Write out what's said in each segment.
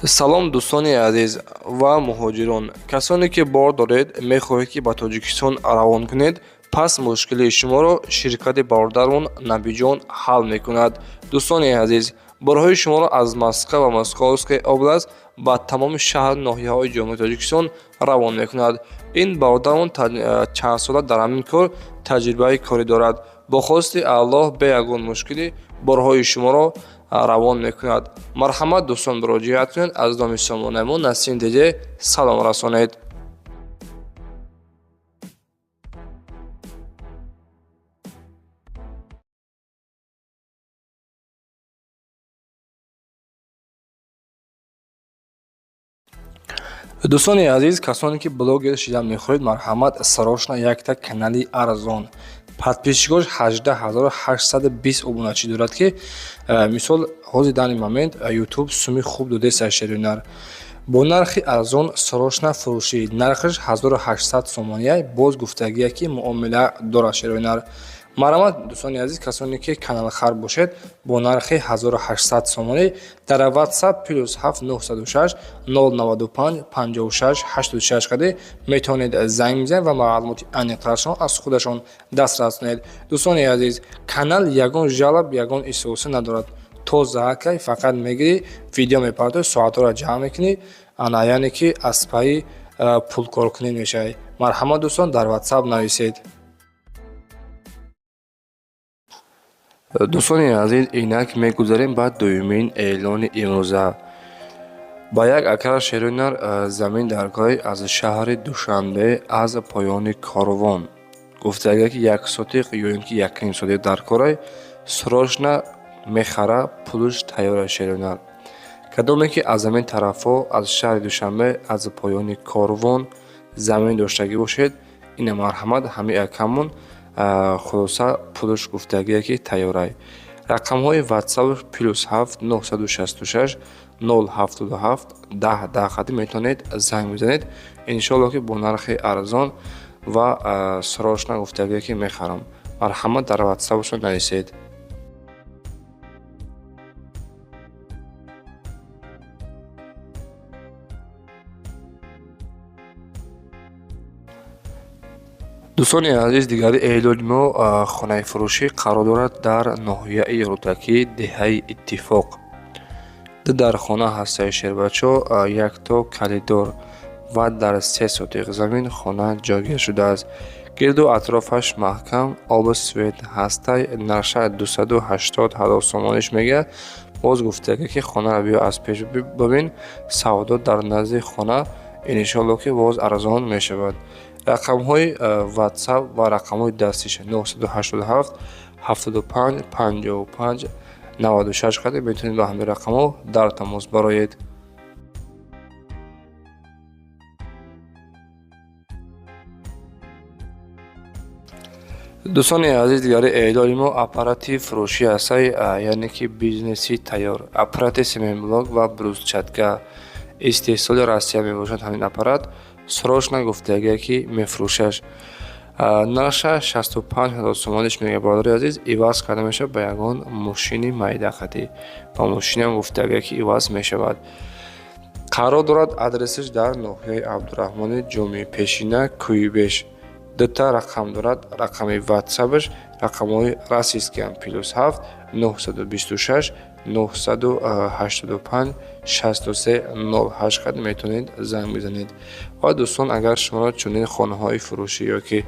салом дӯстони азиз ва муҳоҷирон, касоне ки бор доред мехоҳед ки ба Тоҷикистон равон кунед, пас мушкили шуморо ширкати бародармон Набиҷон ҳал мекунад. Дӯстони азиз, борҳои шуморо аз Москва ва Московская област ба тамоми шаҳру ноҳияҳои ҷумҳурии Тоҷикистон равон мекунад. Ин бародармон чандсола дар ҳамин кор таҷрибаи корӣ дорад. бо хости Аллоҳ бе ягон мушкилӣ борҳои шуморо равон мекунад. Марҳамат дӯстон, муроҷиат кунед, аз номи сомонаи мо Насим Деҷе салом расонед. дӯстони азиз, касоне ки блогер шидан мехоҳед, марҳамат сарошна якта канали арзон. подписчикош 18820 обуначӣ дорад ки мисол ҳозир дар ин момент YouTube суми хуб додеса шерӯнар. бо нархи арзон сарошна фурӯшӣ, нархаш 1800 сомония, боз гуфтагия ки муомила дорад шерӯнар. марҳамат дӯстони азиз, касоне ки каналхар бошед, бо нархи 1800 сомонӣ дар WhatsApp +7 906 095 56 86 каде метавонед занг бизанед ва маълумоти аниқтарашон аз худашон дастрас кунед. дӯстони азиз, канал ягон жалаб, ягон исоса надорад. то заҳакай фақат мегирӣ, видео мепардозӣ, соатҳоро ҷамъ мекунӣ, ана яъне ки аз пайи пулкоркунӣ мешавӣ. марҳамат дӯстон, дар WhatsApp нависед. дӯстони азиз, инак мегузарем ба дуюмин эълони имрӯза. ба як акар шерӯнар замин дар гоҳи аз шаҳри Душанбе аз поёни корвон. Гуфтагия ки як сотиқ ё ин ки якним сотиқ дар корай, срочно мехара, пулш тайёра шерӯнар. Кадоме ки аз замин тарафҳо аз шаҳри Душанбе аз поёни корвон замин доштагӣ бошед, ина марҳамат ҳами акамон хулоса пулш гуфтагия ки тайёрай. рақамҳои WhatsApp +7 966 077 10 10 метавонед занг бизанед. иншоалло ки бо нархи арзон ва срочно гуфтагия ки мехарам. марҳамат дар WhatsApp-шон нависед. дӯстони азиз, дигари эълони мо хонаи фурӯшӣ қарор дорад дар ноҳияи Рӯдакӣ, деҳаи Иттифоқ. дар хона ҳастаи шербачо якто калидор ва дар 3 сотиқ замин хона ҷойгир шудааст. гирду атрофаш маҳкам, оби свет ҳастай, нарша 280,000 сомониш мегӯяд. боз гуфтагия ки хонаро биё аз пеш бибин, савдо дар назди хона иншоалло ки боз арзон мешавад. рақамҳои WhatsApp ва рақамҳои дастиш 987 75 55 96 каде метавонед ба ҳамин рақамҳо дар тамос бароед. дӯстони азиз, дигари эълони мо аппарати фурӯшӣ ҳастаи яъне ки бизнеси тайёр, аппарати семенблок ва брусчатка истеҳсоли Россия мебошад. ҳамин аппарат срочно гуфтагия ки мефурӯшаш. нарша 65,000 сомониш мегӯяд. бародари азиз, иваз карда мешавад ба ягон мошини майдақатӣ. ба мошинам гуфтагия ки иваз мешавад. қарор дорад адресаш дар ноҳияи Абдураҳмони ҷомеи пешина, Кӯйбеш. дута рақам дорад. рақами WhatsApp-аш рақамҳои расискиам +7 926 985 63 08 кад метавонед занг бизанед. ва дӯстон, агар шумо чунин хонаҳои фурӯшӣ ё ки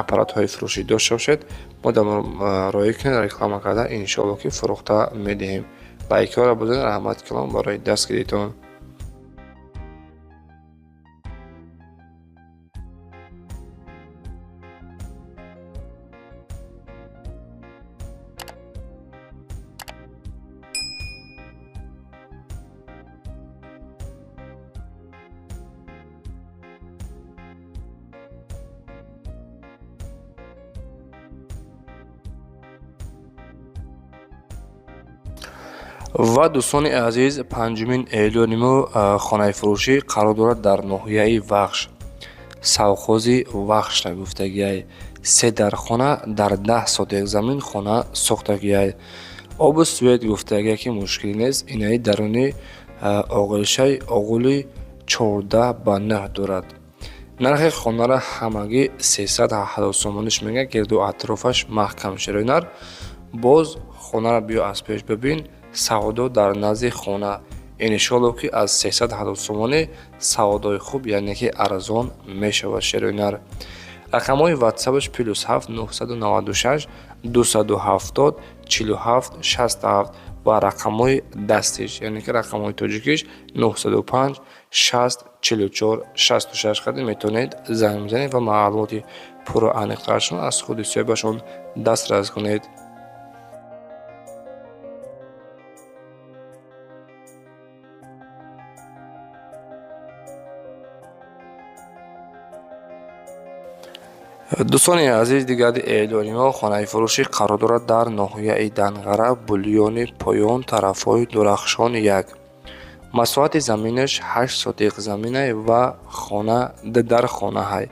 аппаратҳои фурӯшӣ дошта бошед, мо дар роя кунед, реклама карда иншоалло ки фурӯхта медиҳем. лайкҳоро бизанед. раҳмати калон барои дастгиритон. ва дӯстони азиз, панҷумин эълони мо хонаи фурӯшӣ қарор дорад дар ноҳияи Вахш. Савхози Вахшта гуфтагиай. 3 дар хона дар 10 сотиқ замин хона сохтагиай. оби свет гуфтагия ки мушкилӣ нест. инаи даруни оғилшаи оғули 14 ба 9 дорад. нархи хонаро ҳамагӣ 370 сомониш мега. гирду атрофаш маҳкам широнар. боз хонаро биё аз пеш бибин. савдо дар назди хона иншоалло ки аз 370 сомонӣ савдои хуб яъне ки арзон мешавад широнар. рақамҳои ватсапаш +7 996 270 47 67 ва рақамҳои дастиш яъне ки рақамҳои тоҷикиш 905 60 44 66 қадр метавонед занг бизанед ва маълумоти пурра аниқтарашон аз худи соҳибашон дастрас кунед. дӯстони азиз, дигари эълони мо хонаи фурӯшӣ қарор дорад дар ноҳияи Данғара, Булёни Поён, тарафҳои Дурахшон 1. масоҳати заминаш 8 сотиқ заминай ва хона дар хонаҳай.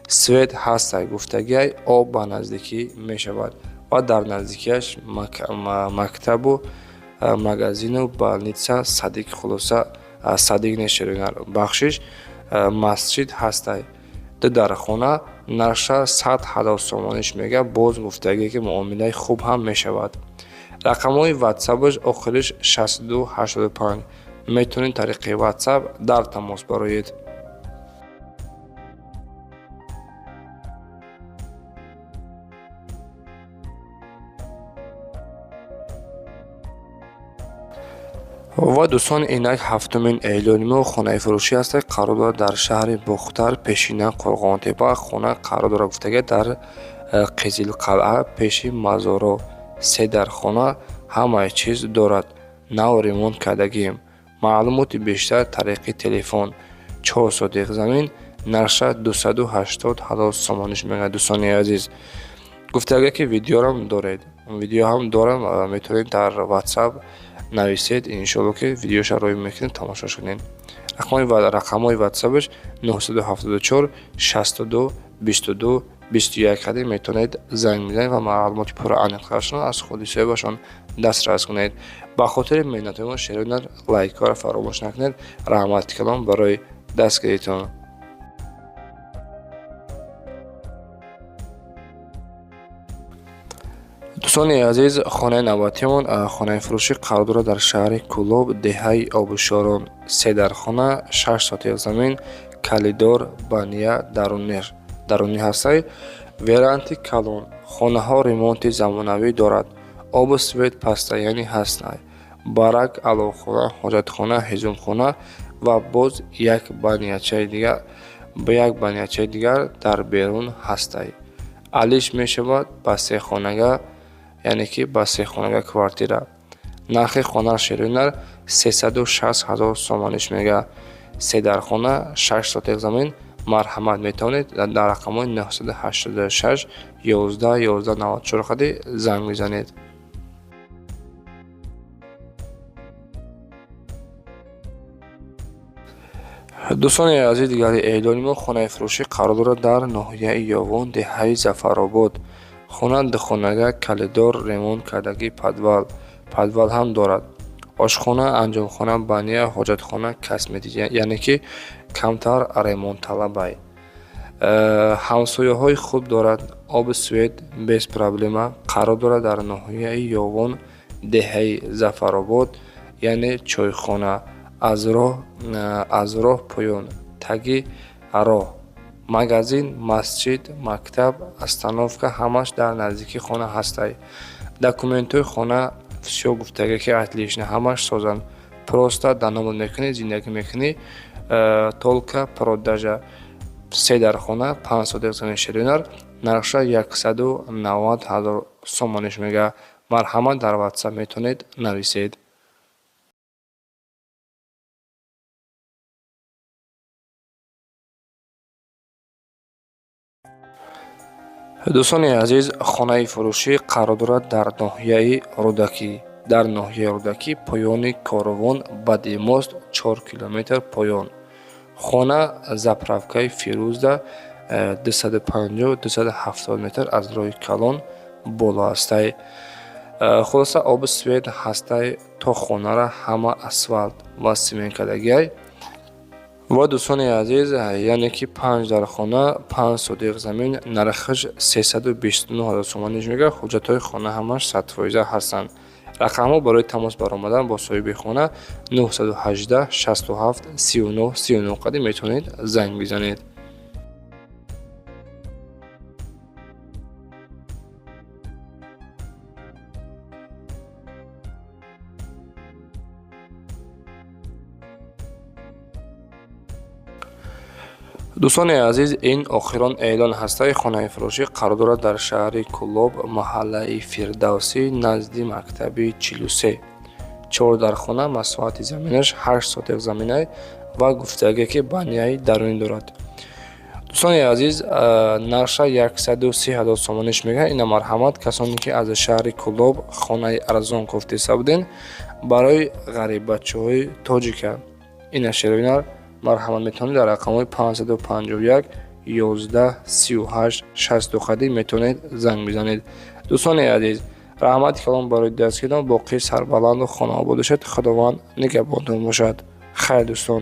свет ҳастай гуфтагиай об ба наздикӣ мешавад ва дар наздикиаш мактабу магазину балнитса садик хулоса садик неширонар бахшиш масҷид ҳастай. дар хона нарша 170 сомониш мега. боз гуфтагие ки муомилаи хуб ҳам мешавад. рақамҳои ватсапаш охириш 6285. метавонед тариқи ватсап дар тамос бароед. ва дӯстон, инак ҳафтумин эълони мо хонаи фурӯшӣ аст. қарор дорад дар шаҳри Бухтар, пешина Қурғонтепа. хона қарор дорад гуфтагия дар Қизилқалъа пеши мазоро. 3 дар хона ҳамаи чиз дорад. нав ремонт кардагием. маълумоти бештар тариқи телефон. 4 сотиқ замин нарша 280,000 сомониш мега. дӯстони азиз, гуфтагия ки видеорам доред. видео ҳам дорам, метавонед дар ватсап нависед. иншоалло ки видеоша роӣ мекунед, тамошош кунед. рақамҳои ватсапаш 974 62 22 21 қадр метавонед занг бизанед ва маълумоти пурра аниқтарашон аз худи соҳибашон дастрас кунед. ба хотири меҳнатҳои мо широнар лайкҳоро фаромӯш накунед. раҳмати калом барои дастгиритон. дӯстони азиз, хонаи навбатиамон хонаи фурӯшӣ қарор дорад дар шаҳри Кӯлоб, деҳаи Обушорон. 3 дар хона 6 сотиқ замин калидор бания дарунӣ ҳастай. веранти калон. хонаҳо ремонти замонавӣ дорад. обу свет паста яъне ҳастай. барак аловхона, ҳоҷатхона, ҳизумхона ва боз як банячаи дигар дар берун ҳастай. алиш мешавад ба сехонага яъне ки ба сехонага квартира. нархи хона широнар 360,000 сомониш мега. 3 дар хона 6 сотиқ замин. марҳамат, метавонед дар рақамҳои 986 11 11 94 қадр занг бизанед. дӯстони азиз, дигари эълони мо хонаи фурӯшӣ қарор дорад дар ноҳияи Ёвон, деҳаи Зафаробод. хона духонага калидор ремонт кардагӣ подвал ҳам дорад. ошхона, анҷомхона, бания, ҳоҷатхона, косметик яъне ки камтар ремонтталабай. ҳамсояҳои хуб дорад. оби свет без проблема. қарор дорад дар ноҳияи Ёвон, деҳаи Зафаробод яъне чойхона. аз роҳ поён таги роҳ. магазин, масҷид, мактаб, остановка ҳамаш дар наздики хона ҳастай. документҳои хона всё гуфтага ки отлично ҳамаш созанд. просто даномад мекунӣ, зиндагӣ мекунӣ, толка продажа. 3 дар хона 5 сотиқ замин широнар нарша 190,000 сомониш мега. марҳамат, дар ватсап метавонед нависед. дӯстони азиз, хонаи фурӯшӣ қарор дорад дар ноҳияи Рӯдакӣ. поёни Коровон, Бадимост 4 километр поён. хона заправкаи Фирӯзда 250-270 метр аз роҳи Калон боло ҳастай. хулоса оби свет ҳастай. то хонара ҳама асфалт ва симент кардагиай. ва дӯстони азиз, яъне ки 5 дар хона 5 содиқ замин нархаш 329 ҳазор сомониш мегӯяд. ҳуҷҷатҳои хона ҳамаш 100% ҳастанд. рақамҳо барои тамос баромадан бо соҳиби хона 918 67 39 39 қадим метавонед занг бизанед. дӯстони азиз, ин охирон эълон ҳастаи хонаи фурӯшӣ қарор дорад дар шаҳри Кӯлоб, маҳаллаи Фирдавсӣ, назди мактаби 43. 4 дар хона, масоҳати заминаш 8 сотиқ заминай ва гуфтагие ки баняи дарунӣ дорад. дӯстони азиз, нарша 130 ҳазор сомониш мегӯяд. ина марҳамат, касоне ки аз шаҳри Кӯлоб хонаи арзон гуфтиста будин, барои ғарибачаҳои тоҷика. ина шеровинар марҳамат, метавонед дар рақамҳои 551 11 38 60 қадим метавонед занг бизанед. дӯстони азиз, раҳмати калом барои дастгирдан, боқӣ сарбаланду хонаобод бошед. худованд нигаҳбонтон бошад. хайр дӯстон.